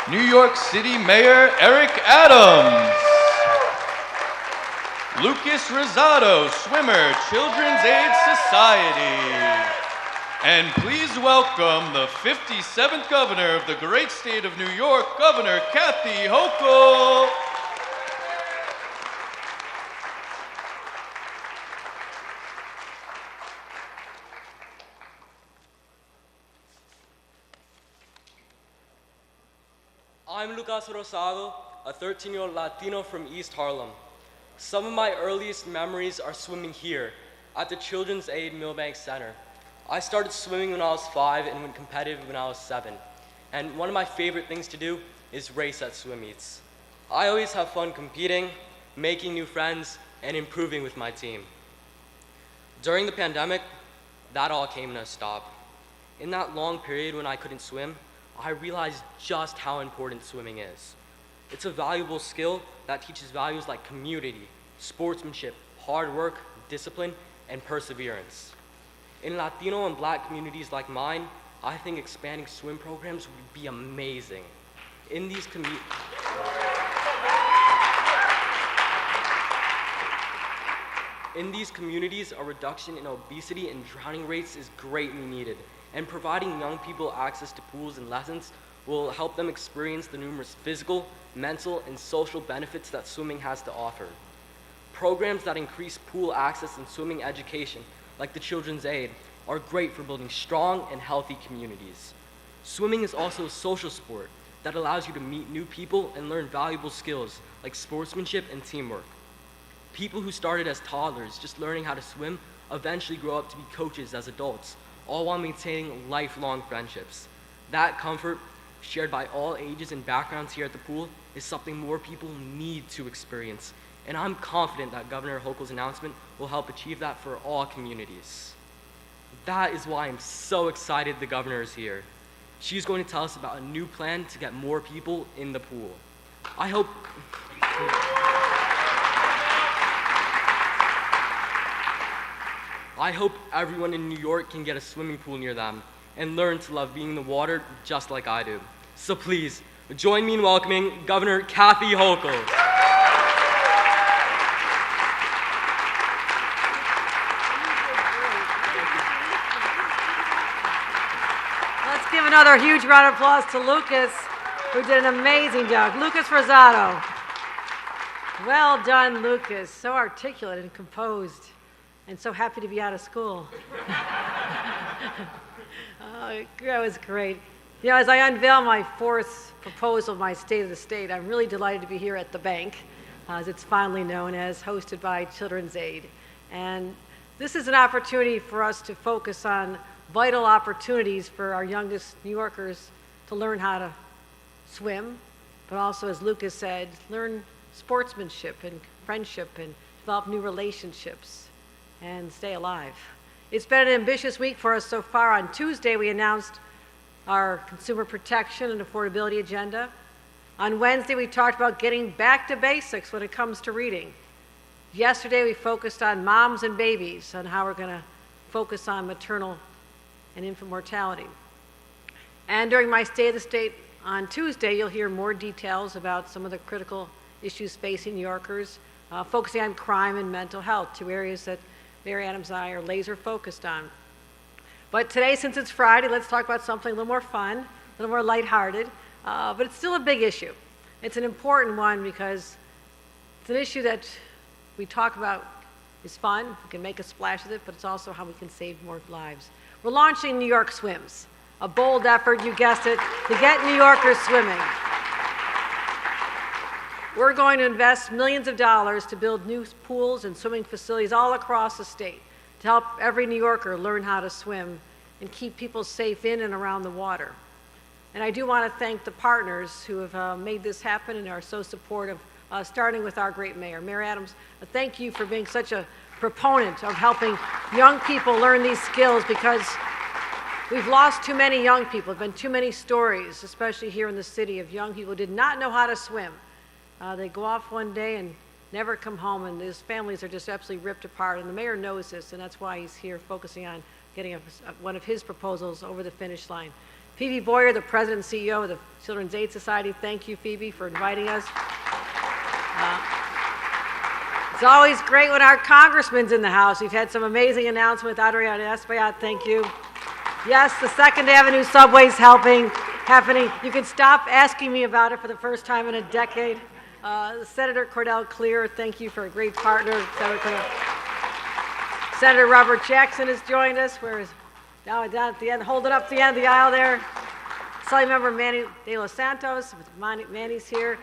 New York City Mayor Eric Adams. Lucas Rosado, swimmer, Children's Aid Society. And please welcome the 57th Governor of the great state of New York, Governor Kathy Hochul. I'm Lucas Rosado, a 13-year-old Latino from East Harlem. Some of my earliest memories are swimming here at the Children's Aid Milbank Center. I started swimming when I was 5 and went competitive when I was 7. And one of my favorite things to do is race at swim meets. I always have fun competing, making new friends, and improving with my team. During the pandemic, that all came to a stop. In that long period when I couldn't swim, I realized just how important swimming is. It's a valuable skill that teaches values like community, sportsmanship, hard work, discipline, and perseverance. In Latino and Black communities like mine, I think expanding swim programs would be amazing. In these communities, a reduction in obesity and drowning rates is greatly needed, and providing young people access to pools and lessons will help them experience the numerous physical, mental, and social benefits that swimming has to offer. Programs that increase pool access and swimming education, like the Children's Aid, are great for building strong and healthy communities. Swimming is also a social sport that allows you to meet new people and learn valuable skills like sportsmanship and teamwork. People who started as toddlers just learning how to swim eventually grow up to be coaches as adults, all while maintaining lifelong friendships. That comfort, shared by all ages and backgrounds here at the pool, is something more people need to experience. And I'm confident that Governor Hochul's announcement will help achieve that for all communities. That is why I'm so excited the governor is here. She's going to tell us about a new plan to get more people in the pool. I hope everyone in New York can get a swimming pool near them and learn to love being in the water just like I do. So please, join me in welcoming Governor Kathy Hochul. Let's give another huge round of applause to Lucas, who did an amazing job. Lucas Rosado. Well done, Lucas. So articulate and composed, and so happy to be out of school. That was great. You know, as I unveil my 4th proposal, my State of the State, I'm really delighted to be here at the bank, as it's fondly known as, hosted by Children's Aid. And this is an opportunity for us to focus on vital opportunities for our youngest New Yorkers to learn how to swim, but also, as Lucas said, learn sportsmanship and friendship and develop new relationships and stay alive. It's been an ambitious week for us so far. On Tuesday, we announced our consumer protection and affordability agenda. On Wednesday, we talked about getting back to basics when it comes to reading. Yesterday, we focused on moms and babies, on how we're going to focus on maternal and infant mortality. And during my State of the State on Tuesday, you'll hear more details about some of the critical issues facing New Yorkers, focusing on crime and mental health, 2 areas that Mayor Adams and I are laser focused on. But today, since it's Friday, let's talk about something a little more fun, a little more lighthearted, but it's still a big issue. It's an important one because it's an issue that we talk about is fun, we can make a splash with it, but it's also how we can save more lives. We're launching New York Swims, a bold effort, you guessed it, to get New Yorkers swimming. We're going to invest millions of dollars to build new pools and swimming facilities all across the state to help every New Yorker learn how to swim and keep people safe in and around the water. And I do want to thank the partners who have made this happen and are so supportive, starting with our great mayor. Mayor Adams, thank you for being such a proponent of helping young people learn these skills, because we've lost too many young people. There have been too many stories, especially here in the city, of young people who did not know how to swim. They go off one day and never come home, and his families are just absolutely ripped apart. And the mayor knows this, and that's why he's here focusing on getting one of his proposals over the finish line. Phoebe Boyer, the President and CEO of the Children's Aid Society. Thank you, Phoebe, for inviting us. It's always great when our congressman's in the house. We've had some amazing announcements. Adriana Espaillat, thank you. Yes, the Second Avenue subway's happening. You can stop asking me about it for the first time in a decade. Senator Cordell Clear, thank you for a great partner. Senator Robert Jackson has joined us. Where is down at the end, holding up the end of the aisle there. Assembly Member Manny De Los Santos, Manny's here.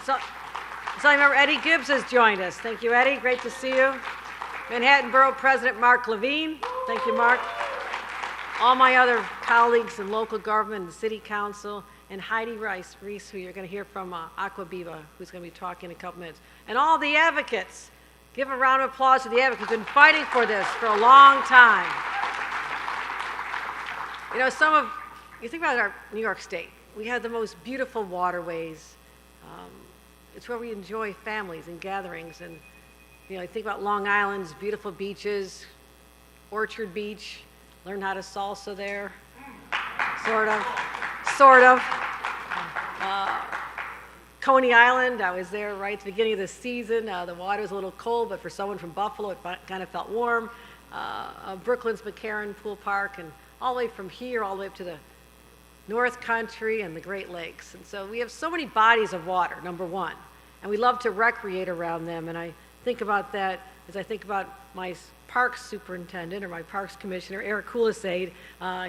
Assembly Member Eddie Gibbs has joined us. Thank you, Eddie. Great to see you. Manhattan Borough President Mark Levine. Thank you, Mark. All my other colleagues in local government and city council, and Heidi Reese, who you're going to hear from Aquabiva, who's going to be talking in a couple minutes. And all the advocates. Give a round of applause to the advocates who've been fighting for this for a long time. You know, you think about our New York State. We have the most beautiful waterways. It's where we enjoy families and gatherings. And, you know, you think about Long Island's beautiful beaches, Orchard Beach, learn how to salsa there, sort of. Coney Island, I was there right at the beginning of the season. The water was a little cold, but for someone from Buffalo, it kind of felt warm. Brooklyn's McCarran Pool Park, and all the way from here, all the way up to the North Country and the Great Lakes. And so we have so many bodies of water, number one, and we love to recreate around them. And I think about that as I think about my parks superintendent or my parks commissioner, Eric Kulisade.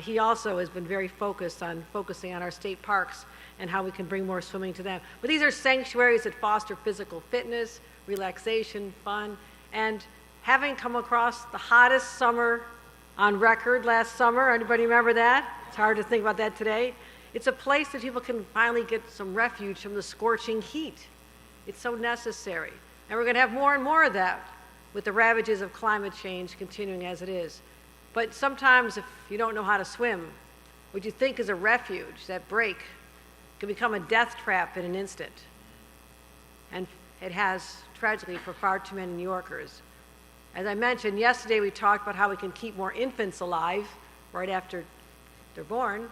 He also has been very focusing on our state parks and how we can bring more swimming to them. But these are sanctuaries that foster physical fitness, relaxation, fun, and having come across the hottest summer on record last summer, anybody remember that? It's hard to think about that today. It's a place that people can finally get some refuge from the scorching heat. It's so necessary. And we're going to have more and more of that with the ravages of climate change continuing as it is. But sometimes if you don't know how to swim, what you think is a refuge, that break, can become a death trap in an instant. And it has, tragically, for far too many New Yorkers. As I mentioned, yesterday we talked about how we can keep more infants alive right after they're born. Well,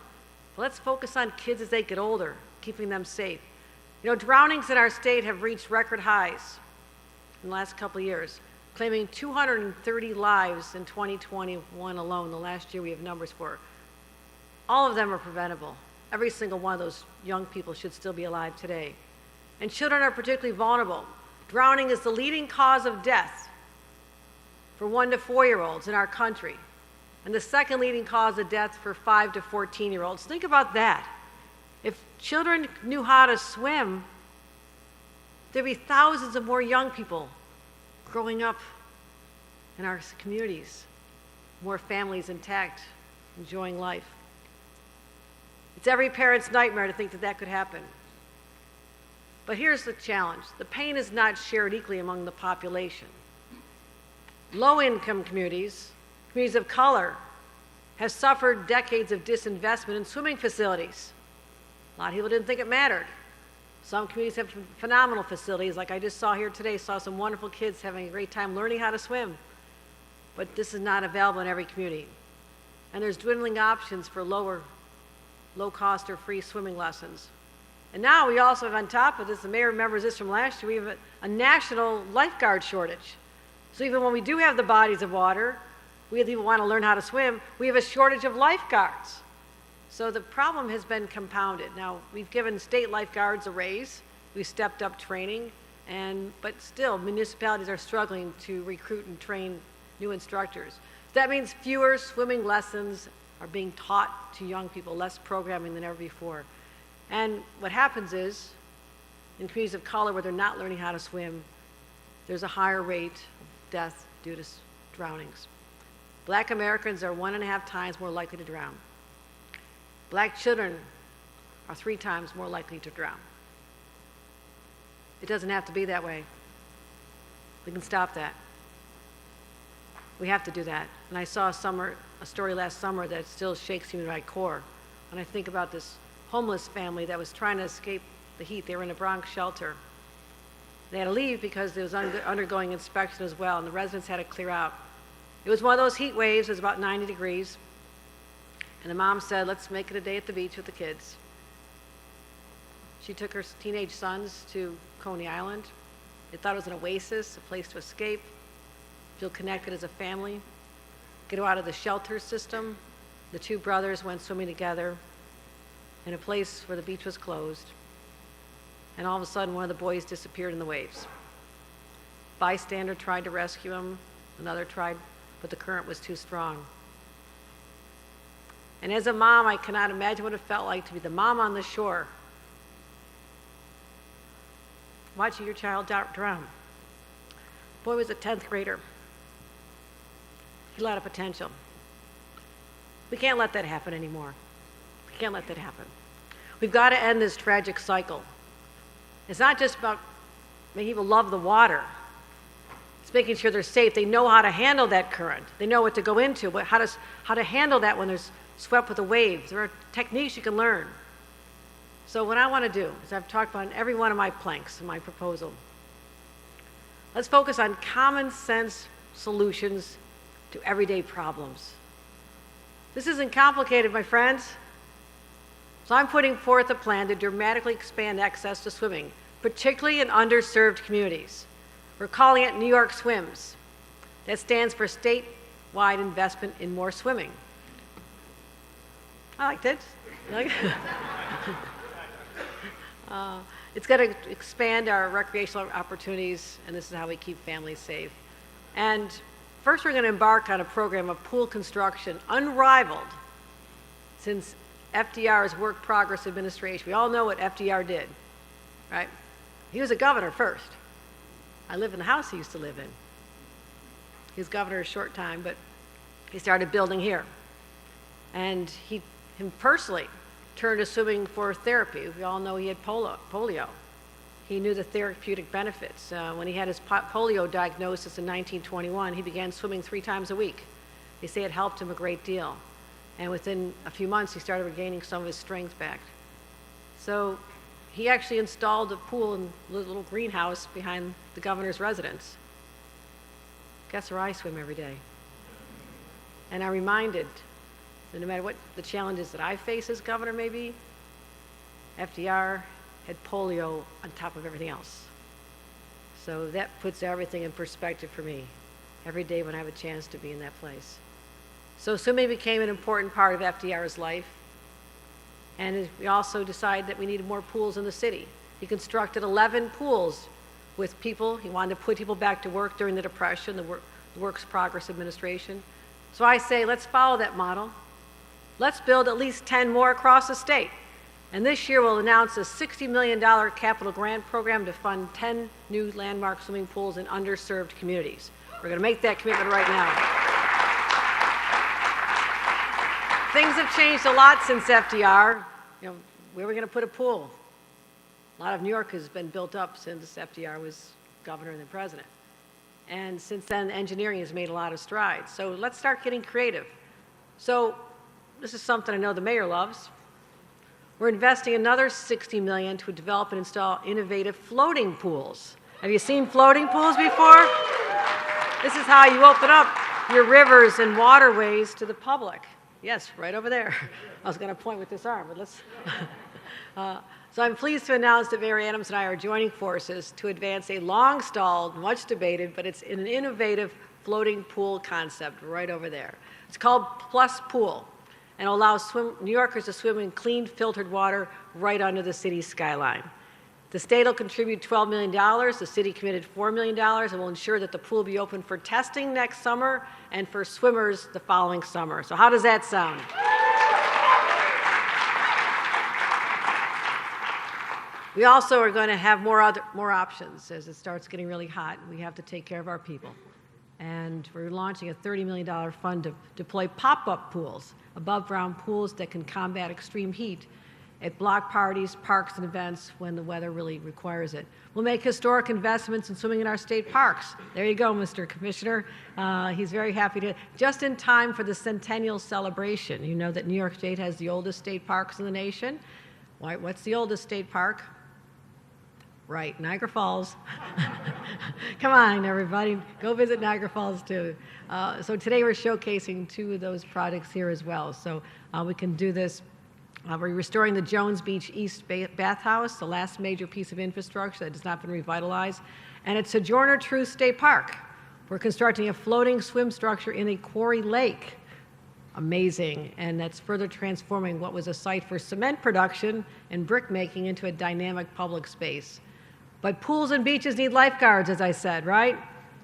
let's focus on kids as they get older, keeping them safe. You know, drownings in our state have reached record highs in the last couple of years, claiming 230 lives in 2021 alone, the last year we have numbers for. All of them are preventable. Every single one of those young people should still be alive today. And children are particularly vulnerable. Drowning is the leading cause of death for 1 to 4-year-olds in our country, and the second leading cause of death for 5 to 14-year-olds. Think about that. If children knew how to swim, there'd be thousands of more young people growing up in our communities, more families intact, enjoying life. It's every parent's nightmare to think that that could happen. But here's the challenge. The pain is not shared equally among the population. Low-income communities of color, have suffered decades of disinvestment in swimming facilities. A lot of people didn't think it mattered. Some communities have phenomenal facilities, like I just saw here today, saw some wonderful kids having a great time learning how to swim. But this is not available in every community. And there's dwindling options for low cost or free swimming lessons. And now we also have on top of this, the mayor remembers this from last year, we have a national lifeguard shortage. So even when we do have the bodies of water, we have people want to learn how to swim, we have a shortage of lifeguards. So the problem has been compounded. Now, we've given state lifeguards a raise, we've stepped up training, but still municipalities are struggling to recruit and train new instructors. That means fewer swimming lessons are being taught to young people, less programming than ever before. And what happens is, in communities of color where they're not learning how to swim, there's a higher rate of death due to drownings. Black Americans are 1.5 times more likely to drown. Black children are 3 times more likely to drown. It doesn't have to be that way. We can stop that. We have to do that. And I saw a story last summer that still shakes me to my core. When I think about this homeless family that was trying to escape the heat. They were in a Bronx shelter. They had to leave because it was undergoing inspection as well, and the residents had to clear out. It was one of those heat waves. It was about 90 degrees. And the mom said, let's make it a day at the beach with the kids. She took her teenage sons to Coney Island. They thought it was an oasis, a place to escape, feel connected as a family, get out of the shelter system. The two brothers went swimming together in a place where the beach was closed. And all of a sudden, one of the boys disappeared in the waves. Bystander tried to rescue him. Another tried, but the current was too strong. And as a mom, I cannot imagine what it felt like to be the mom on the shore, watching your child drown. Boy was a 10th grader. He had a lot of potential. We can't let that happen anymore. We can't let that happen. We've got to end this tragic cycle. It's not just about making people love the water. It's making sure they're safe. They know how to handle that current. They know what to go into, how to handle that when there's swept with the waves. There are techniques you can learn. So what I want to do is I've talked about in every one of my planks in my proposal. Let's focus on common sense solutions to everyday problems. This isn't complicated, my friends. So I'm putting forth a plan to dramatically expand access to swimming, particularly in underserved communities. We're calling it New York Swims. That stands for statewide investment in more swimming. I liked it. You like it? It's going to expand our recreational opportunities, and this is how we keep families safe. And first, we're going to embark on a program of pool construction unrivaled since FDR's Work Progress Administration. We all know what FDR did, right? He was a governor first. I live in the house he used to live in. He was governor a short time, but he started building here. And him personally turned to swimming for therapy. We all know he had polio. He knew the therapeutic benefits. When he had his polio diagnosis in 1921, he began swimming 3 times a week. They say it helped him a great deal. And within a few months, he started regaining some of his strength back. So he actually installed a pool in a little greenhouse behind the governor's residence. Guess where I swim every day. And I'm reminded that no matter what the challenges that I face as governor may be, FDR had polio on top of everything else. So that puts everything in perspective for me every day when I have a chance to be in that place. So swimming became an important part of FDR's life. And we also decided that we needed more pools in the city. He constructed 11 pools with people. He wanted to put people back to work during the Depression, the Works Progress Administration. So I say, let's follow that model. Let's build at least 10 more across the state. And this year we'll announce a $60 million capital grant program to fund 10 new landmark swimming pools in underserved communities. We're going to make that commitment right now. Things have changed a lot since FDR. You know, where are we going to put a pool? A lot of New York has been built up since FDR was governor and then president. And since then, engineering has made a lot of strides. So let's start getting creative. So this is something I know the mayor loves. We're investing another $60 million to develop and install innovative floating pools. Have you seen floating pools before? This is how you open up your rivers and waterways to the public. Yes, right over there. I was going to point with this arm, but let's. So I'm pleased to announce that Mayor Adams and I are joining forces to advance a long-stalled, much debated, but it's an innovative floating pool concept right over there. It's called Plus Pool, and it'll allow New Yorkers to swim in clean, filtered water right under the city's skyline. The state will contribute $12 million. The city committed $4 million, and will ensure that the pool will be open for testing next summer and for swimmers the following summer. So how does that sound? We also are going to have more options as it starts getting really hot. We have to take care of our people. And we're launching a $30 million fund to deploy pop-up pools, above-ground pools that can combat extreme heat at block parties, parks, and events when the weather really requires it. We'll make historic investments in swimming in our state parks. There you go, Mr. Commissioner. He's very happy to, just in time for the centennial celebration. You know that New York State has the oldest state parks in the nation. What's the oldest state park? Right, Niagara Falls. Come on, everybody. Go visit Niagara Falls, too. So today we're showcasing 2 of those projects here as well. So we can do this. We're restoring the Jones Beach East Bathhouse, the last major piece of infrastructure that has not been revitalized. And at Sojourner Truth State Park, we're constructing a floating swim structure in a quarry lake. Amazing. And that's further transforming what was a site for cement production and brick making into a dynamic public space. But pools and beaches need lifeguards, as I said, right?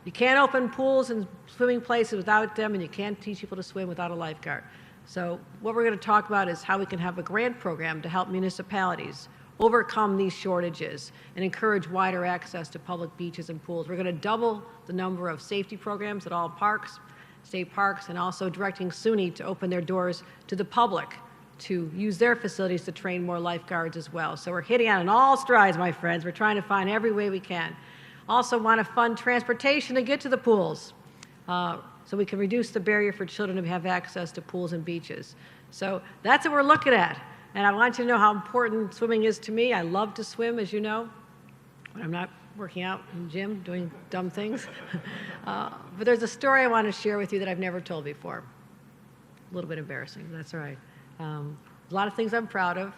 You can't open pools and swimming places without them, and you can't teach people to swim without a lifeguard. So what we're going to talk about is how we can have a grant program to help municipalities overcome these shortages and encourage wider access to public beaches and pools. We're going to double the number of safety programs at all parks, state parks, and also directing SUNY to open their doors to the public to use their facilities to train more lifeguards as well. So we're hitting on all strides, my friends. We're trying to find every way we can. Also want to fund transportation to get to the pools so we can reduce the barrier for children to have access to pools and beaches. So that's what we're looking at. And I want you to know how important swimming is to me. I love to swim, as you know, when I'm not working out in the gym, doing dumb things. But there's a story I want to share with you that I've never told before. A little bit embarrassing, but that's all right. A lot of things I'm proud of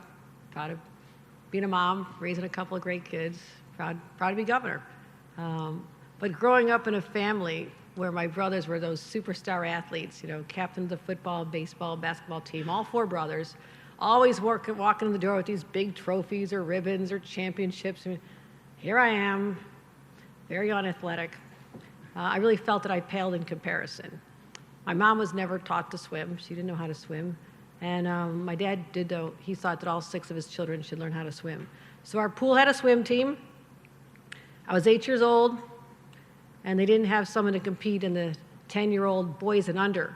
being a mom, raising a couple of great kids, proud to be governor. But growing up in a family where my brothers were those superstar athletes, you know, captain of the football, baseball, basketball team, all 4 brothers, always walking in the door with these big trophies or ribbons or championships. And here I am, very unathletic. I really felt that I paled in comparison. My mom was never taught to swim. She didn't know how to swim. And my dad did, though. He thought that all 6 of his children should learn how to swim. So our pool had a swim team. I was 8 years old, and they didn't have someone to compete in the 10-year-old boys and under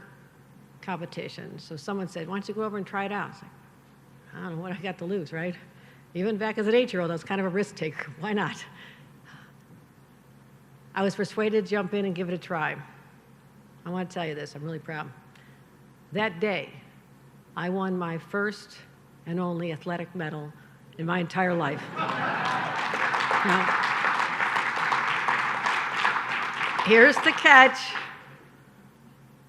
competition. So someone said, why don't you go over and try it out? I was like, I don't know what I got to lose, right? Even back as an 8-year-old, I was kind of a risk taker. Why not? I was persuaded to jump in and give it a try. I want to tell you this. I'm really proud. That day, I won my first and only athletic medal in my entire life. Now, here's the catch.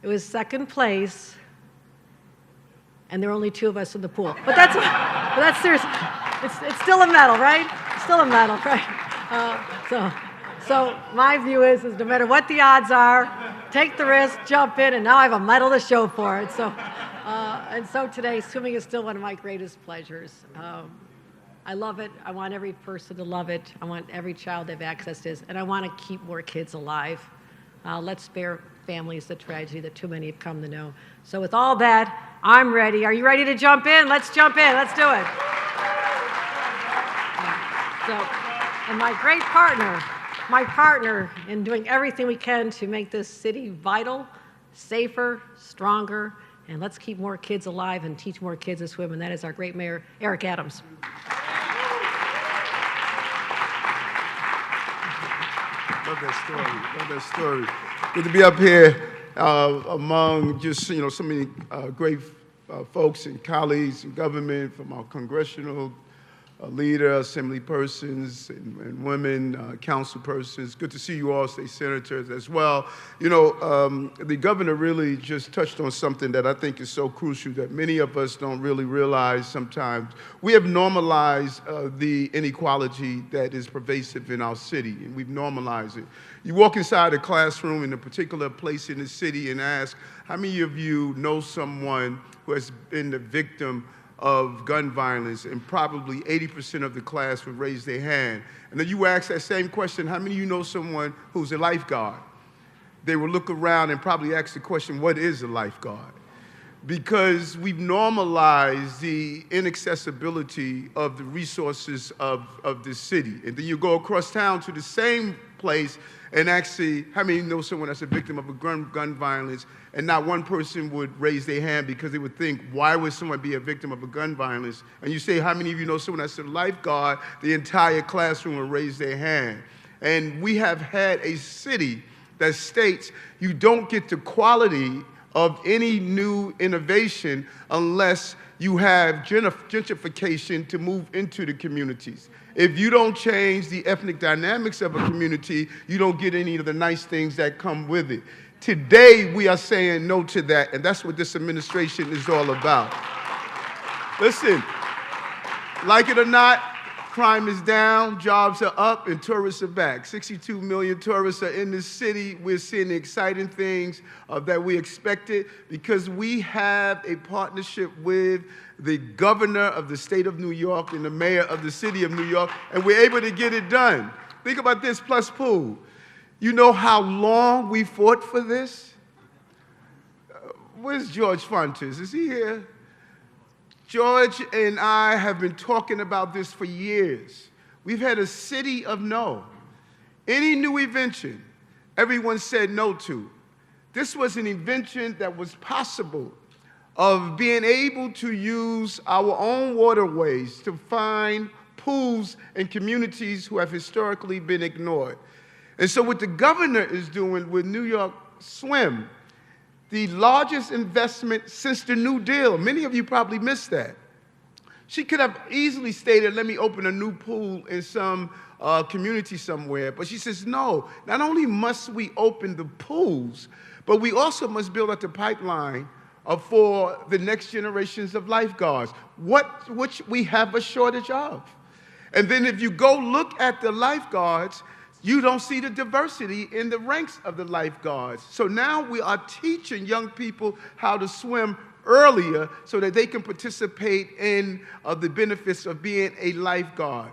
It was 2nd place, and there were only 2 of us in the pool. But that's serious. It's still a medal, right? It's still a medal, right? So my view is no matter what the odds are, take the risk, jump in, and now I have a medal to show for it. And so today, swimming is still one of my greatest pleasures. I love it. I want every person to love it. I want every child to have access to this, and I want to keep more kids alive. Let's spare families the tragedy that too many have come to know. So with all that, I'm ready. Are you ready to jump in? Let's jump in. Let's do it. And my great partner in doing everything we can to make this city vital, safer, stronger, and let's keep more kids alive and teach more kids to swim, and that is our great mayor, Eric Adams. Love that story. Good to be up here among just, so many great folks and colleagues in government, from our congressional leader, assembly persons and women, council persons. Good to see you all, state senators as well. The governor really just touched on something that I think is so crucial that many of us don't really realize sometimes. We have normalized the inequality that is pervasive in our city, and we've normalized it. You walk inside a classroom in a particular place in the city and ask, how many of you know someone who has been the victim of gun violence? And probably 80% of the class would raise their hand. And then you ask that same question, how many of you know someone who's a lifeguard? They will look around and probably ask the question, what is a lifeguard? Because we've normalized the inaccessibility of the resources of this city. And then you go across town to the same place and actually, how many know someone that's a victim of a gun violence, and not one person would raise their hand because they would think, why would someone be a victim of a gun violence? And you say, how many of you know someone that's a lifeguard? The entire classroom will raise their hand. And we have had a city that states you don't get the quality of any new innovation unless you have gentrification to move into the communities. If you don't change the ethnic dynamics of a community, you don't get any of the nice things that come with it. Today, we are saying no to that, and that's what this administration is all about. Listen, like it or not, crime is down, jobs are up, and tourists are back. 62 million tourists are in this city. We're seeing the exciting things that we expected because we have a partnership with the governor of the state of New York and the mayor of the city of New York, and we're able to get it done. Think about this plus pool. You know how long we fought for this? Where's George Fontes? Is he here? George and I have been talking about this for years. We've had a city of no. Any new invention, everyone said no to. This was an invention that was possible of being able to use our own waterways to find pools in communities who have historically been ignored. And so what the governor is doing with New York Swim, the largest investment since the New Deal. Many of you probably missed that. She could have easily stated, let me open a new pool in some community somewhere. But she says, no, not only must we open the pools, but we also must build up the pipeline for the next generations of lifeguards, which we have a shortage of. And then if you go look at the lifeguards, you don't see the diversity in the ranks of the lifeguards. So now we are teaching young people how to swim earlier so that they can participate in the benefits of being a lifeguard.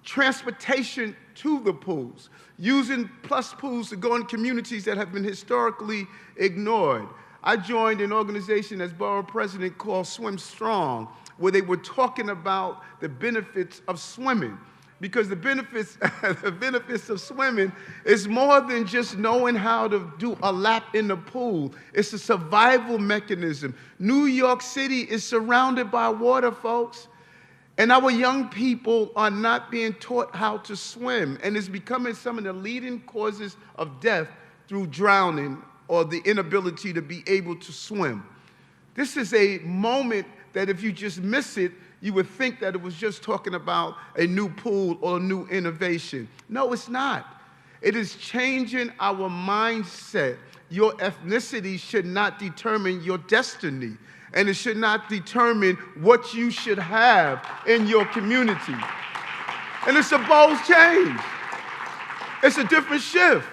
Transportation to the pools, using plus pools to go in communities that have been historically ignored. I joined an organization as borough president called Swim Strong, where they were talking about the benefits of swimming. Because the benefits of swimming is more than just knowing how to do a lap in the pool. It's a survival mechanism. New York City is surrounded by water, folks. And our young people are not being taught how to swim. And it's becoming some of the leading causes of death through drowning or the inability to be able to swim. This is a moment that if you just miss it, you would think that it was just talking about a new pool or a new innovation. No, it's not. It is changing our mindset. Your ethnicity should not determine your destiny, and it should not determine what you should have in your community. And it's a bold change. It's a different shift,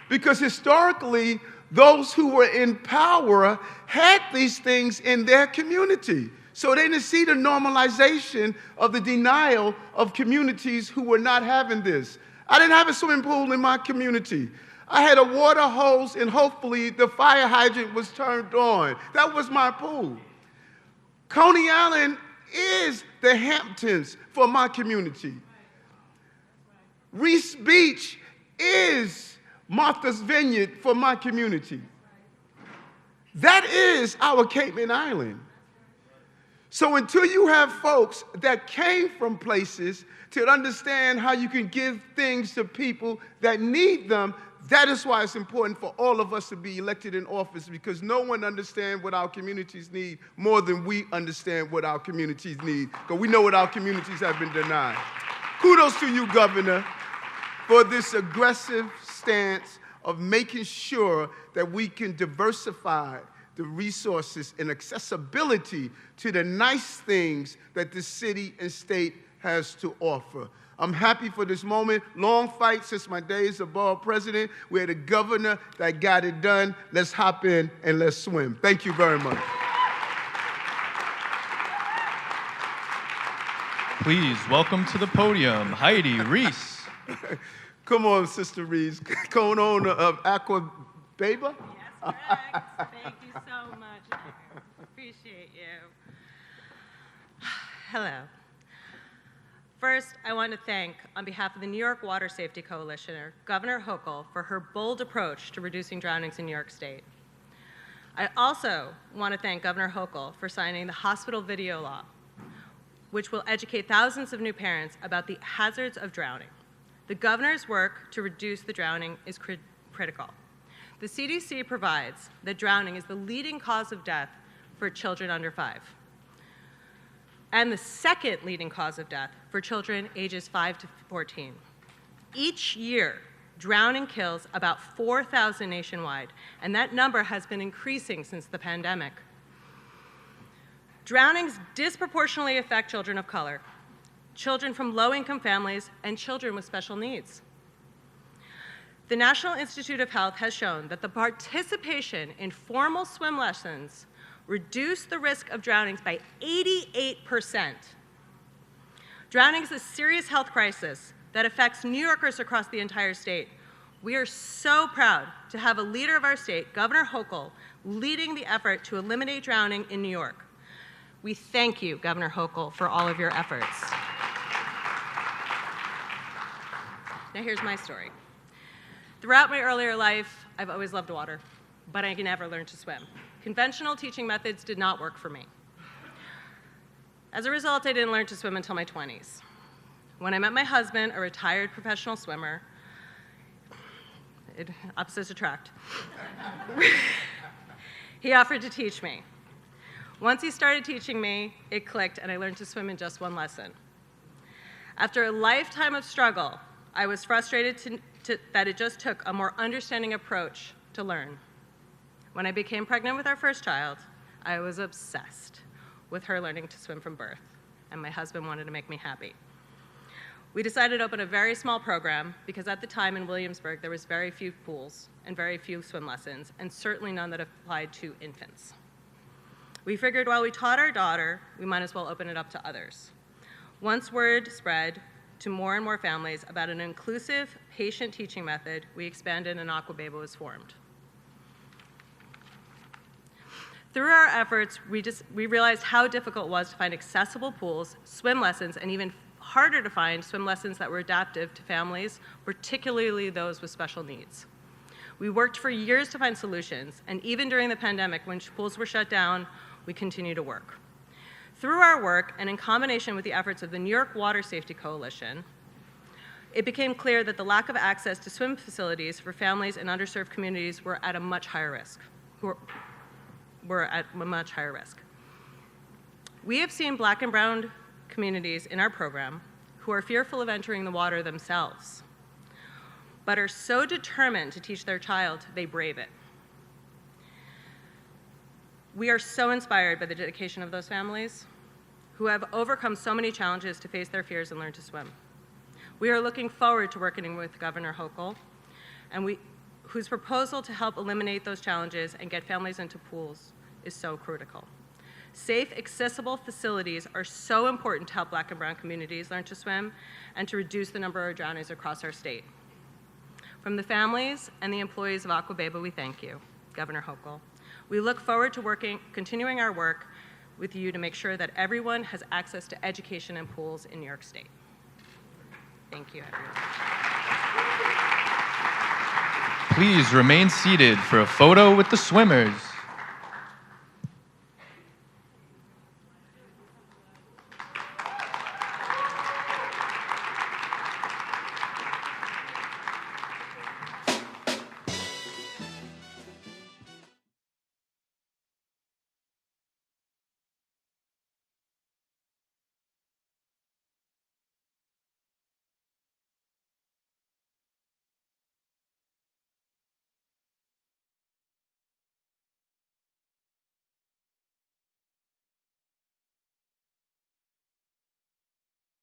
because historically, those who were in power had these things in their community. So they didn't see the normalization of the denial of communities who were not having this. I didn't have a swimming pool in my community. I had a water hose, and hopefully the fire hydrant was turned on. That was my pool. Coney Island is the Hamptons for my community. Reese Beach is Martha's Vineyard for my community. That is our Cayman Island. So until you have folks that came from places to understand how you can give things to people that need them, that is why it's important for all of us to be elected in office, because no one understands what our communities need more than we understand what our communities need, because we know what our communities have been denied. Kudos to you, Governor, for this aggressive stance of making sure that we can diversify the resources and accessibility to the nice things that the city and state has to offer. I'm happy for this moment. Long fight since my days of borough president. We had a governor that got it done. Let's hop in and let's swim. Thank you very much. Please welcome to the podium, Heidi Reese. Come on, Sister Reese, co-owner of Aqua Baba. Yes, correct. Thank you so much. I appreciate you. Hello. First, I want to thank, on behalf of the New York Water Safety Coalition, Governor Hochul for her bold approach to reducing drownings in New York State. I also want to thank Governor Hochul for signing the hospital video law, which will educate thousands of new parents about the hazards of drowning. The governor's work to reduce the drowning is critical. The CDC provides that drowning is the leading cause of death for children under 5. and the second leading cause of death for children ages 5 to 14. Each year, drowning kills about 4,000 nationwide, and that number has been increasing since the pandemic. Drownings disproportionately affect children of color, children from low-income families, and children with special needs. The National Institute of Health has shown that the participation in formal swim lessons reduced the risk of drownings by 88%. Drowning is a serious health crisis that affects New Yorkers across the entire state. We are so proud to have a leader of our state, Governor Hochul, leading the effort to eliminate drowning in New York. We thank you, Governor Hochul, for all of your efforts. Now here's my story. Throughout my earlier life, I've always loved water, but I never learned to swim. Conventional teaching methods did not work for me. As a result, I didn't learn to swim until my 20s. When I met my husband, a retired professional swimmer, opposites attract, he offered to teach me. Once he started teaching me, it clicked, and I learned to swim in just one lesson. After a lifetime of struggle, I was frustrated that it just took a more understanding approach to learn. When I became pregnant with our first child, I was obsessed with her learning to swim from birth, and my husband wanted to make me happy. We decided to open a very small program because at the time in Williamsburg, there was very few pools and very few swim lessons, and certainly none that applied to infants. We figured while we taught our daughter, we might as well open it up to others. Once word spread to more and more families about an inclusive patient teaching method, we expanded and Aquababa was formed. Through our efforts, we realized how difficult it was to find accessible pools, swim lessons, and even harder to find swim lessons that were adaptive to families, particularly those with special needs. We worked for years to find solutions, and even during the pandemic, when pools were shut down, we continued to work. Through our work, and in combination with the efforts of the New York Water Safety Coalition, it became clear that the lack of access to swim facilities for families in underserved communities were at a much higher risk. We have seen Black and brown communities in our program who are fearful of entering the water themselves, but are so determined to teach their child, they brave it. We are so inspired by the dedication of those families who have overcome so many challenges to face their fears and learn to swim. We are looking forward to working with Governor Hochul, whose proposal to help eliminate those challenges and get families into pools is so critical. Safe, accessible facilities are so important to help Black and brown communities learn to swim and to reduce the number of drownings across our state. From the families and the employees of Aquababa, we thank you, Governor Hochul. We look forward to continuing our work with you to make sure that everyone has access to education and pools in New York State. Thank you, everyone. Please remain seated for a photo with the swimmers.